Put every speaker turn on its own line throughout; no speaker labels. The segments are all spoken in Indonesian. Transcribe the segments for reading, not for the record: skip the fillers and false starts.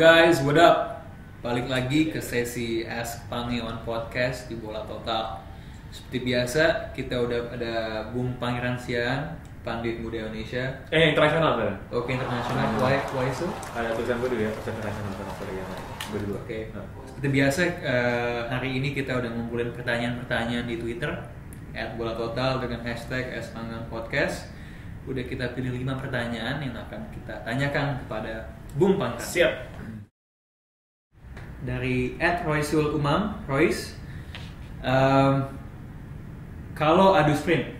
Guys, what up? Balik lagi ke sesi Ask Pange on Podcast di Bola Total. Seperti biasa, kita udah ada Bung Pangeran Sian, Pandit Muda Indonesia.
Internasional kan?
Oke, internasional. Why so?
Ada tulisan gue dulu ya, internasional gue dulu.
Oke. Seperti biasa, hari ini kita udah ngumpulin pertanyaan-pertanyaan di Twitter @bolatotal dengan hashtag Ask Pange on Podcast. Udah kita pilih 5 pertanyaan yang akan kita tanyakan kepada Bung Pangeran.
Siap.
Dari @roysul umam, Royce, kalau adu sprint,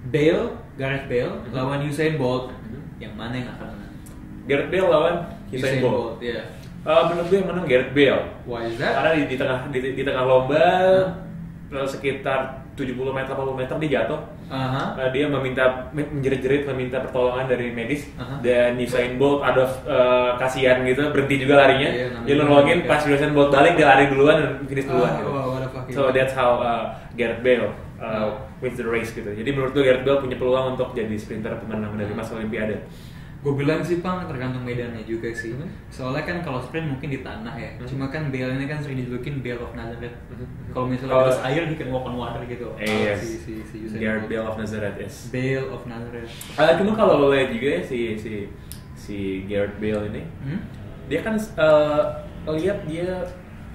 Gareth Bale lawan Usain Bolt, yang mana yang akan menang?
Gareth Bale lawan Usain Bolt.
Ya.
Menurut gue yang menang Gareth Bale.
Why is that?
Karena di tengah lomba sekitar 70 meter 80 meter dia jatuh. Dia menjerit-jerit meminta pertolongan dari medis. Dan Usain Bolt ada kasihan gitu, berhenti juga larinya. Dia nolongin, pas Usain Bolt balik dia lari duluan dan finish duluan gitu. So that's how Gareth Bale wins the race gitu. Jadi menurut gue Gareth Bale punya peluang untuk jadi sprinter pemenang medali emas Olimpiade.
Gue bilang sih Pang, tergantung medannya juga sih. Soalnya kan kalau sprint mungkin di tanah ya. Cuma kan Bale ini kan sering dijulukin Bale of Nazareth. Kalau misalnya di air dia kan walk on water gitu.
Si Gareth Bale of Nazareth is.
Bale of Nazareth.
Cuma kalau lo lihat juga ya si Gareth Bale ini, dia kan lihat dia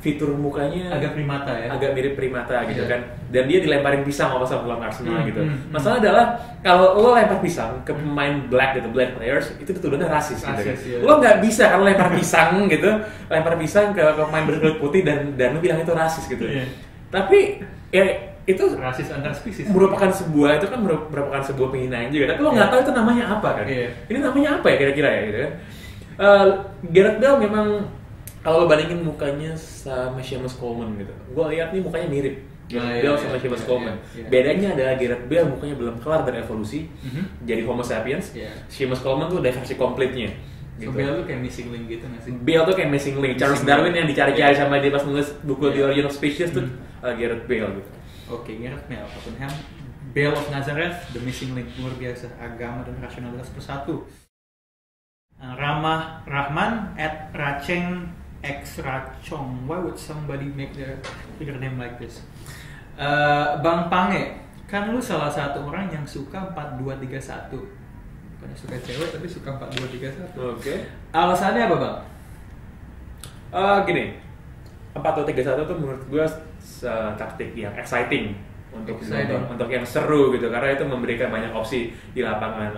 fitur mukanya
agak primata ya,
agak mirip primata gitu kan, dan dia dilemparin pisang sama pemain Arsenal gitu. Masalah adalah kalau lo lempar pisang ke pemain black players itu tuduhannya rasis gitu kan. Lo nggak bisa kan lempar pisang gitu, lempar pisang ke pemain berkulit putih dan lo bilang itu rasis gitu. Tapi ya itu
rasis antar spesies
merupakan sebuah penghinaan juga. Tapi lo nggak tahu itu namanya apa kan? Ini namanya apa ya kira-kira ya gitu kan? Gareth Bale memang kalau lo bandingin mukanya sama Seamus Coleman gitu, gue lihat nih mukanya mirip Gareth Bale sama Seamus Coleman. Bedanya adalah Gareth Bale mukanya belum kelar berevolusi jadi Homo sapiens. Seamus Coleman tuh udah versi komplitnya.
Gitu. So Bale tuh kayak missing link gitu nggak sih?
Bale tuh kayak missing link. Charles Darwin yang dicari-cari sama dia pas nulis buku The Origin of Species tuh Gareth Bale gitu.
Oke, Gareth Bale, Tottenham, Bale of Nazareth, the missing link, luar biasa, agama dan rasionalitas bersatu. Ramah Rahman @raceng X Racong. Why would somebody make their name like this? Bang Pange, kan lu salah satu orang yang suka 4231. Bukan suka cewek tapi suka 4231.
Oke.
Alasannya apa, Bang?
Gini. 4231 tuh menurut gue taktik yang exciting untuk yang seru gitu, karena itu memberikan banyak opsi di lapangan.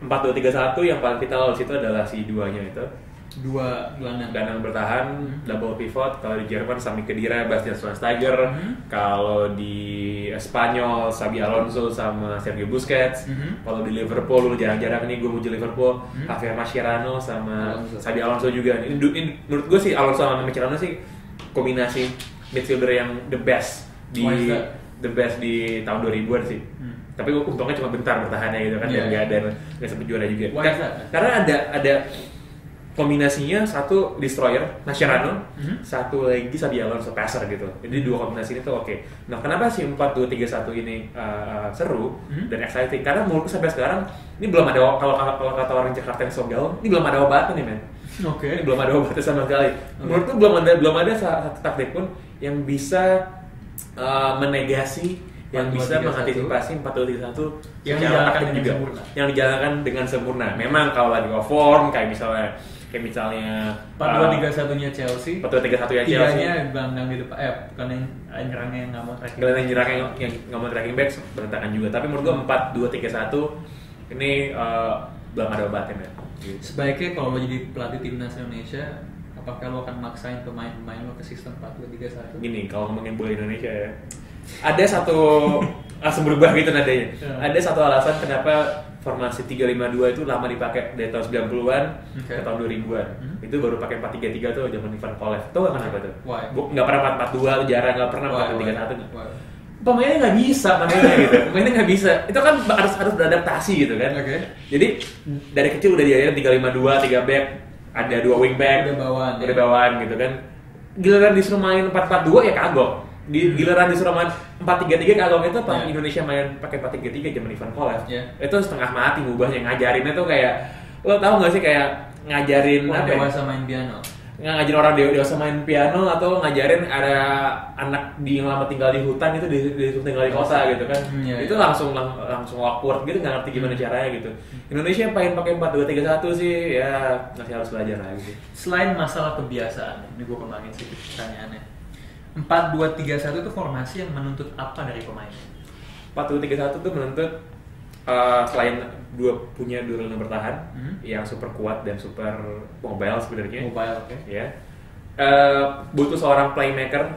4231 yang paling vital di situ adalah si duanya itu.
Dua
gelandang bertahan, double pivot. Kalau di Jerman Sami Khedira, Bastian Schweinsteiger. Kalau di Spanyol Xabi Alonso sama Sergio Busquets. Kalau di Liverpool, jarang-jarang nih gue muji Liverpool, Javier Mascherano sama Xabi Alonso juga. Ini menurut gue sih Alonso sama Mascherano sih kombinasi midfielder yang the best di tahun 2000-an sih. Tapi untungnya cuma bentar bertahannya gitu kan, dan nggak sempet juara juga. Karena ada kombinasinya, satu destroyer Mascherano, satu lagi Xabi Alonso passer gitu. Jadi dua kombinasi ini tuh oke. Nah, kenapa sih 4-2-3-1 ini seru dan exciting? Karena menurutku sampai sekarang ini belum ada, kalau kata orang Jakarta yang so gaul, ini belum ada obatnya nih men. Ini belum ada obatnya sama sekali. Menurutku belum ada satu taktik pun yang bisa menegasi, yang bisa mengantisipasi 4-2-3-1 yang dijalankan dengan sempurna. Memang kalau lagi off form kayak misalnya
4-2-3-1-nya Chelsea.
4-2-3-1-nya Chelsea.
Tiganya gelandang di depan, bukan yang nyerangnya yang nggak mau tracking.
Gelandang nyerang yang nggak mau tracking back berantakan juga. Tapi menurut gua 4-2-3-1 ini belum ada obatnya. Gitu.
Sebaiknya kalau lo jadi pelatih timnas Indonesia, apakah lo akan maksain pemain-pemain lo ke sistem 4-2-3-1?
Gini, kalau ngomongin bola Indonesia ya, ada satu langsung berubah gitu nadanya. Ada satu alasan kenapa formasi 3-5-2 itu lama dipakai dari tahun 90-an ke tahun 2000-an. Itu baru pakai 4-3-3 tuh zaman Ivan Kolev. Tahu nggak kenapa tuh? Nggak pernah 4-4-2, jarang, nggak pernah 4-3-1. Pemainnya nggak bisa gitu. Pemainnya nggak bisa. Itu kan harus beradaptasi gitu kan. Jadi dari kecil udah diajarin 3-5-2, 3 back, ada 2 wing back, udah bawaan gitu kan. Giliran disuruh main 4-4-2 ya kagok. Di giliran disuruh main 4-3-3 kalau itu pas Indonesia main pakai 4-3-3 zaman Ivan Kolev. Itu setengah mati ngubahnya, ngajarinnya tuh kayak, lo tau gak sih kayak ngajarin
Orang
apa ya?
dewasa main piano.
Ngajarin orang dewasa main piano atau ngajarin ada anak yang lama tinggal di hutan itu tinggal di kota gitu kan.
Iya,
Itu
iya.
langsung awkward gitu, nggak ngerti gimana caranya gitu. Indonesia pengen pakai 4-2-3-1 sih ya masih harus belajar lah gitu.
Selain masalah kebiasaan, ini gue kemarin sih pertanyaannya. 4-2-3-1 itu formasi yang menuntut apa dari pemain?
4-2-3-1 tuh menuntut selain punya dua lini bertahan yang super kuat dan super mobile sebenarnya.
Mobile, oke.
Ya. Butuh seorang playmaker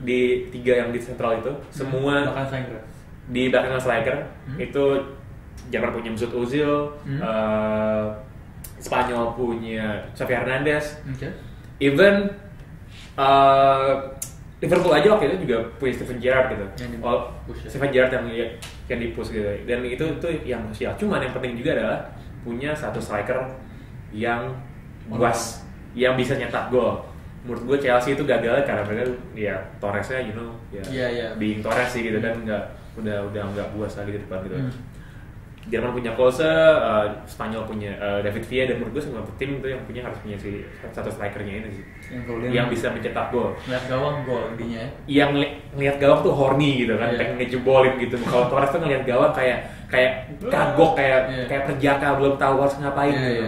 di 3 yang di sentral itu. Semua
Bahkan striker.
di belakang striker itu Jerman punya Mesut Ozil, Spanyol punya Xavi Hernandez,
Oke.
even Liverpool aja waktu itu juga punya Steven Gerrard gitu.
Yang di push ya.
Steven Gerrard yang di push gitu. Dan itu yang krusial. Cuman yang penting juga adalah punya satu striker yang buas, yang bisa nyetak gol. Menurut gue Chelsea itu gagal karena mereka ya Torresnya being Torres sih gitu kan udah nggak buas lagi di depan gitu. Jerman punya Klose, Spanyol punya David Villa, dan menurut gue semua tim itu yang harus punya si satu strikernya ini sih, yang bisa mencetak gol.
Lihat gawang gol intinya.
Yang ngelihat gawang tuh horny gitu kan, pengen ngejebolin gitu. Kalau Torres tuh ngelihat gawang kayak kagok, kayak perjaka belum tahu harus ngapain gitu.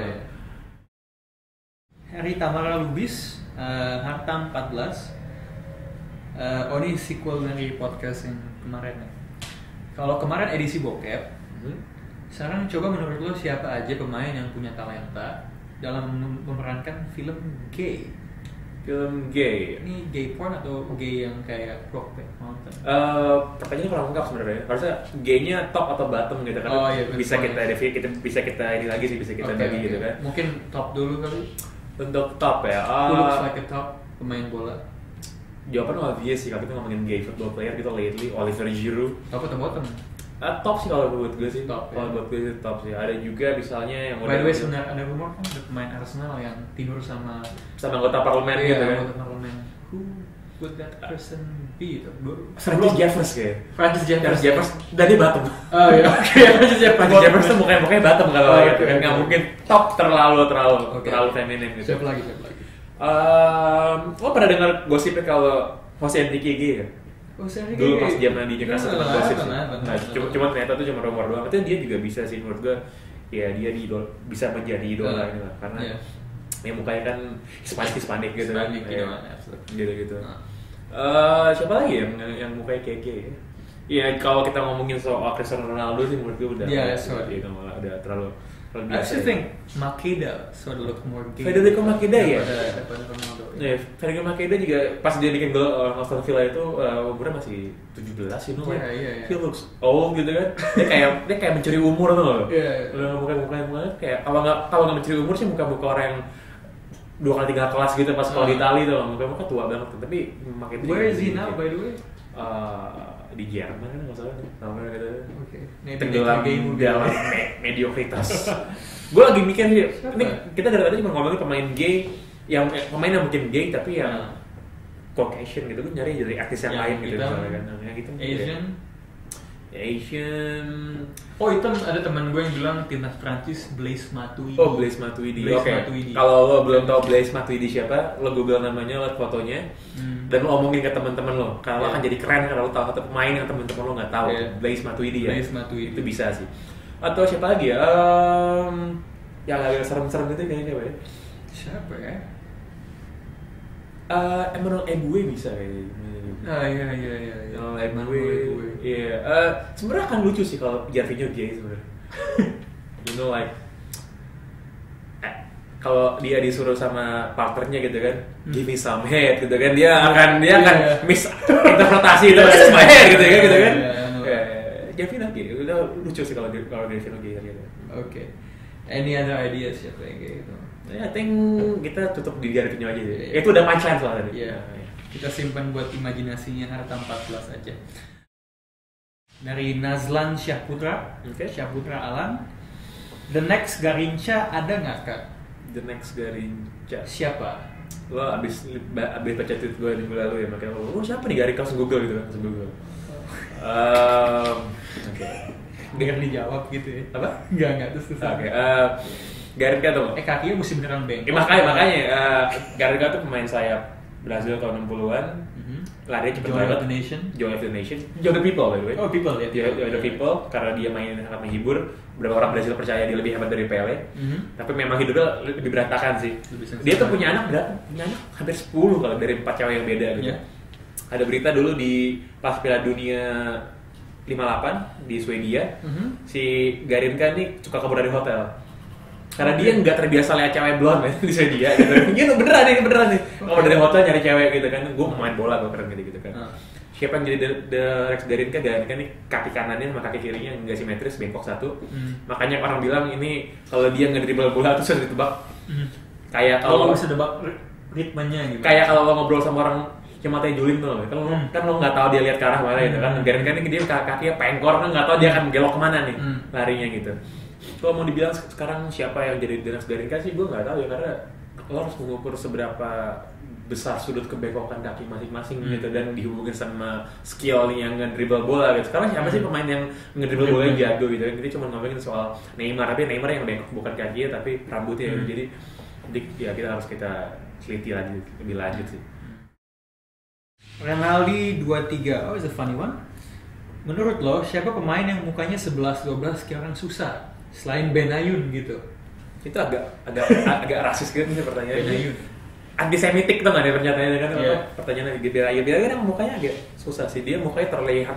Harry Tamara Lubis, Hartam 14. Ini sequel dari podcast yang kemarin ya. Kalau kemarin edisi bokep, sekarang coba menurut lo siapa aja pemain yang punya talenta dalam memerankan film gay?
Film gay.
Ini gay porn atau gay yang kayak Brokeback Mountain?
Pertanyaannya kurang lengkap sebenarnya. Harusnya gay-nya top atau bottom gitu kan? Bisa kita ini lagi sih, bisa kita bagi gitu kan?
Mungkin top dulu kali.
Untuk top ya.
Who looks like a top pemain bola?
Jawaban obvious sih kalau kita ngomongin gay football player gitu lately, Oliver Giroud.
Top atau bottom?
Top sih kalau buat gue sih.
Top,
kalau buat gue sih top sih. Ada juga misalnya yang
by the way sebenarnya ada rumor kan ada pemain Arsenal yang tidur sama
anggota parlemen gitu kan.
Anggota parlemen. Who would that person be?
Francis Jeffers kayak.
Francis Jeffers.
Dan dia bottom.
Oh iya, oke. Francis
Jeffers tuh mukanya bottom kalau gitu kan. Nggak mungkin top terlalu feminim gitu.
Siapa lagi?
Lo pernah dengar gosipnya kalau Jose Enrique gay kan? Dulu pas zaman di Jakarta tentang gosip sih. Cuma ternyata itu cuma rumor doang. Itu dia juga bisa sih menurut gue. Ya dia bisa menjadi idola ini lah karena ya mukanya kan Hispanik gitu kan. Gitu. Siapa lagi yang mukanya kayak gay? Ya kalau kita ngomongin soal Cristiano Ronaldo sih menurut gue udah udah terlalu biasa.
I actually think Makeda sort of look more gay.
Federico Makeda ya?
Daripada Ronaldo.
Ya, Federico Makeda juga pas dia bikin gol Aston Villa itu umurnya masih 17 sih,
Iya.
He looks old gitu kan. Dia kayak mencuri umur tuh loh.
Iya.
Muka kayak kalau nggak mencuri umur sih muka orang yang 2 kali 3 kelas gitu pas kalau di Itali tuh muka tua banget. Tapi Makeda.
Where is he now by the way?
Di Jerman kan nggak salah namanya gitu.
Oke.
Tenggelam dalam mediokritas. Gue lagi mikir sih, ini kita dari tadi cuma ngomongin pemain gay yang mungkin gay tapi yang Caucasian gitu, gue nyari dari artis yang lain gitu misalnya kan. Yang gitu Asian.
Oh itu ada teman gue yang bilang timnas Prancis Blaise Matuidi.
Oh Blaise Matuidi. Oke. Kalau lo belum tahu Blaise Matuidi siapa, lo google namanya, lihat fotonya, dan lo omongin ke teman-teman lo. Kalau akan jadi keren kalau lo tahu satu pemain yang teman-teman lo nggak tahu. Blaise Matuidi ya.
Blaise Matuidi
itu bisa sih. Atau siapa lagi ya? Yang agak serem-serem itu kayaknya apa ya?
Siapa ya?
Emmanuel Eboué bisa kayaknya.
Iya.
Eboué. Iya. Sebenarnya akan lucu sih kalau Jarvinho gay sebenarnya. You know like kalau dia disuruh sama partnernya gitu kan, give me some head gitu kan, dia akan misinterpretasi itu sama head gitu kan. Jarvinho gay, udah lucu sih kalau Jarvinho gay gitu.
Oke. Any other ideas siapa yang kayak gitu?
I think kita tutup di Jarvinho aja sih. Itu udah punchline soalnya tadi.
Iya. Kita simpan buat imajinasinya Harta 14 aja. Dari Nazlan Syahputra, Syahputra Alan. The next Garincha ada nggak Kak?
The next Garincha.
Siapa?
Lo abis baca tweet gue minggu lalu ya, makanya lo siapa nih Garincha, langsung Google gitu kan, langsung Google. Oke.
Biar dijawab gitu ya.
Apa?
Enggak terus.
Oke. Garinka tuh.
Kakinya mesti beneran bengkok.
Makanya Garinka tuh pemain sayap Brazil tahun 60-an. Larinya cepet banget. Joy of the Nation. Joy of the People by the way.
Oh, People ya.
Joy of the People karena dia main sangat menghibur. Beberapa orang Brazil percaya dia lebih hebat dari Pele. Tapi memang hidupnya lebih berantakan sih. Dia tuh punya anak berapa? Punya anak hampir 10 kalau dari 4 cewek yang beda gitu. Ada berita dulu di pas Piala Dunia 58 di Swedia, si Garinka nih suka kabur dari hotel. Karena dia nggak terbiasa lihat cewek blonde di Swedia gitu. Gitu beneran nih. Kalau dari hotel nyari cewek gitu kan, gue main bola gue keren gitu kan. Siapa yang jadi the Rex Garinka nih kaki kanannya sama kaki kirinya nggak simetris, bengkok satu. Makanya orang bilang ini kalau dia ngedribble bola tuh sudah ditebak. Kayak kalau
bisa tebak ritmenya gitu.
Kayak kalau lo ngobrol sama orang cuma tanya Julin tuh, kan lo nggak tahu dia lihat ke arah mana gitu kan. Garinka ini dia kakinya pengkor kan nggak tahu dia akan gelok kemana nih larinya gitu. Kalau mau dibilang sekarang siapa yang jadi Dennis Garinka sih gue nggak tahu ya, karena lo harus mengukur seberapa besar sudut kebekokan kaki masing-masing gitu dan dihubungin sama skill yang ngedribble bola gitu. Sekarang siapa sih pemain yang ngedribble bola yang jago gitu kan? Jadi cuma ngomongin soal Neymar, tapi Neymar yang bengkok bukan kakinya tapi rambutnya gitu. Jadi ya kita harus teliti lebih lanjut sih.
Renaldi 23, oh it's a funny one. Menurut lo, siapa pemain yang mukanya 11-12 kayak orang susah? Selain Benayoun gitu.
Itu agak rasis gitu nih pertanyaannya.
Benayoun.
Antisemitik tuh nggak ada pernyataannya kan? Pertanyaannya Benayoun kan mukanya agak susah sih. Dia mukanya terlihat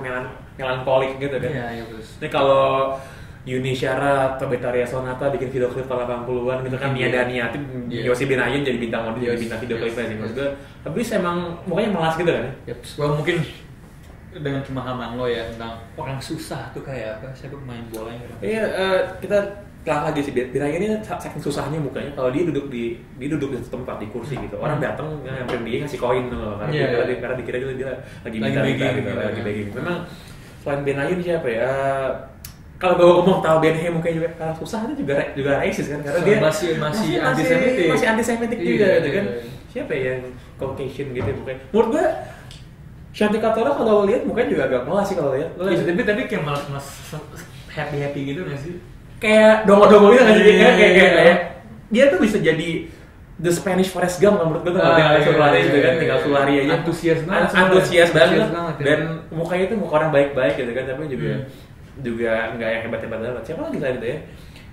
melankolik gitu kan?
Iya betul.
Ini kalau Yuni Syara atau Betaria Sonata bikin video klip tahun 80-an gitu kan, Nia Daniati, Yossi Benayoun jadi bintang video klipnya sih. Maksud gue, tapi emang mukanya melas gitu kan?
Well, mungkin dengan pemahaman lo ya tentang orang susah tuh kayak apa? Siapa pemain bola yang
Iya, kita telah lagi sih. Benayoun ini saking susahnya mukanya, kalau dia duduk di tempat di kursi gitu, orang datang nyamperin dia ngasih koin loh, karena dikira dia lagi begging. Memang selain Benayoun siapa ya? Kalau gue ngomong tahu Benhe mukanya juga karena susah itu juga racist kan, karena dia
masih antisemitik
juga gitu kan. Siapa yang Caucasian gitu mukanya? Menurut gue Shanti Katora kalau lihat mukanya juga agak melas sih kalau lihat.
Tapi kayak malas happy gitu nggak sih?
Kayak dongo-dongo gitu nggak sih? Kayak dia tuh bisa jadi the Spanish Forrest Gump menurut gue tuh tinggal lari gitu kan, tinggal lari aja. Antusias banget dan mukanya itu muka orang baik-baik gitu kan, tapi juga nggak yang hebat-hebat banget. Siapa lagi tadi tuh ya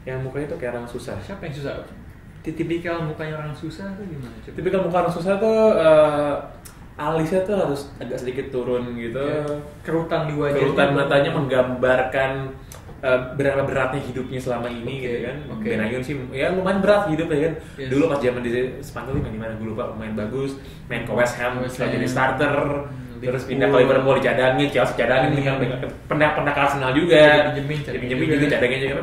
yang mukanya tuh kayak orang susah?
Siapa yang susah? Tipikal mukanya orang susah tuh gimana?
Tipikal muka orang susah tuh alisnya tuh harus agak sedikit turun gitu.
Kerutan di wajah.
Kerutan matanya menggambarkan berapa beratnya hidupnya selama ini gitu kan. Benayoun sih ya lumayan berat hidupnya kan. Dulu pas zaman di Spanyol main di mana gue lupa, main bagus, main ke West Ham jadi starter. Terus pindah ke Liverpool dicadangin, Chelsea cadangin, pernah ke Arsenal juga, dipinjemin juga, cadangin juga.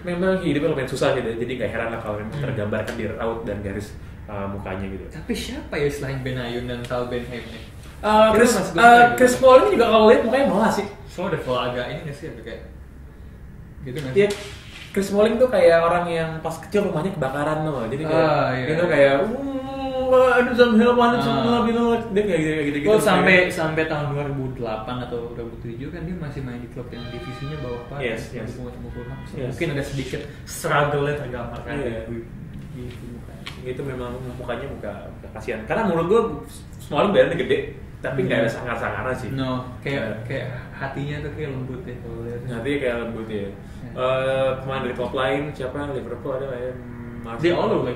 Memang hidupnya lumayan susah gitu, jadi nggak heran lah kalau memang tergambarkan di raut dan garis mukanya gitu.
Tapi siapa ya selain Benayoun dan Tal Benhem nih?
Chris Smalling juga kalau lihat mukanya malas sih.
Soalnya udah agak ini nggak sih, kayak gitu nggak
sih? Chris Smalling tuh kayak orang yang pas kecil rumahnya kebakaran loh, jadi kayak gitu kayak aduh sama helman semua dia kayak gitu.
Oh sampai tahun 2008 atau 2007 kan dia masih main di klub yang divisinya bawah Pak.
Yes.
Mungkin ada sedikit struggle-nya tergambarkan di mukanya.
Itu memang mukanya muka kasihan. Karena menurut gua Smalling badannya gede, tapi nggak ada sangar-sangaran sih.
No, kayak hatinya tuh kayak lembut ya kalau lihat.
Hatinya kayak lembut ya. Pemain dari klub lain siapa? Liverpool ada kayak
dia all over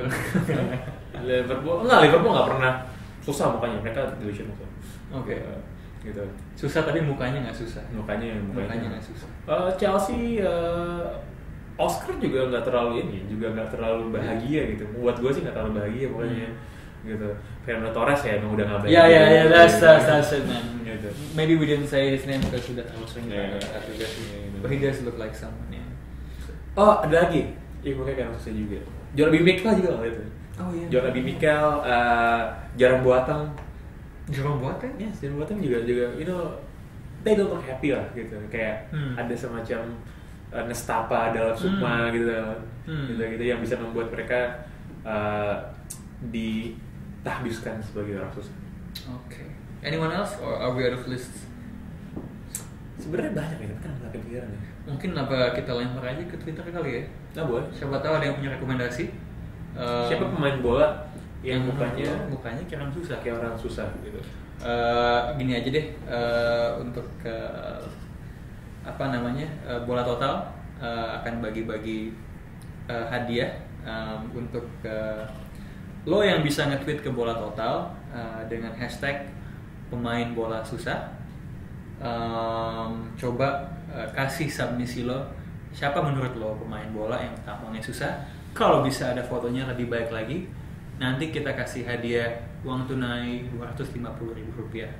Liverpool nggak pernah susah mukanya, mereka delusion gitu.
Oke.
Gitu.
Susah tapi mukanya nggak susah.
Mukanya
nggak susah.
Chelsea Oscar juga nggak terlalu bahagia gitu. Buat gue sih nggak terlalu bahagia pokoknya. Gitu. Fernando Torres ya emang udah nggak bahagia.
Yeah, that's it man. Gitu. Maybe we didn't say his name because sudah terlalu sering. But he does look like someone ya.
Oh ada lagi. Iya mukanya kan susah juga. Jordi Mikel juga lah itu.
Oh iya.
Jordi Mikel, Jerome Boateng.
Jerome Boateng?
Yes, Jerome Boateng juga they don't look happy lah gitu. Kayak ada semacam nestapa dalam sukma gitu yang bisa membuat mereka ditahbiskan sebagai orang susah.
Okay. Anyone else or are we out of list?
Sebenarnya banyak ya, tapi kan nggak kepikiran ya.
Mungkin apa kita lempar aja ke Twitter kali ya?
Nah boleh.
Siapa tahu ada yang punya rekomendasi.
Siapa pemain bola yang mukanya
kayak orang susah?
Kayak orang susah gitu.
Gini aja deh, untuk Bola Total akan bagi-bagi hadiah untuk lo yang bisa nge-tweet ke Bola Total dengan hashtag pemain bola susah. Coba kasih submisi lo, siapa menurut lo pemain bola yang tampangnya susah. Kalau bisa ada fotonya lebih baik lagi, nanti kita kasih hadiah uang tunai Rp250.000.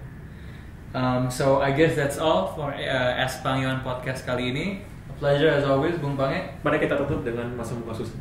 So I guess that's all for Espanyol Podcast kali ini. A pleasure as always, Bung Pange.
Mari kita tutup dengan masuk muka susah.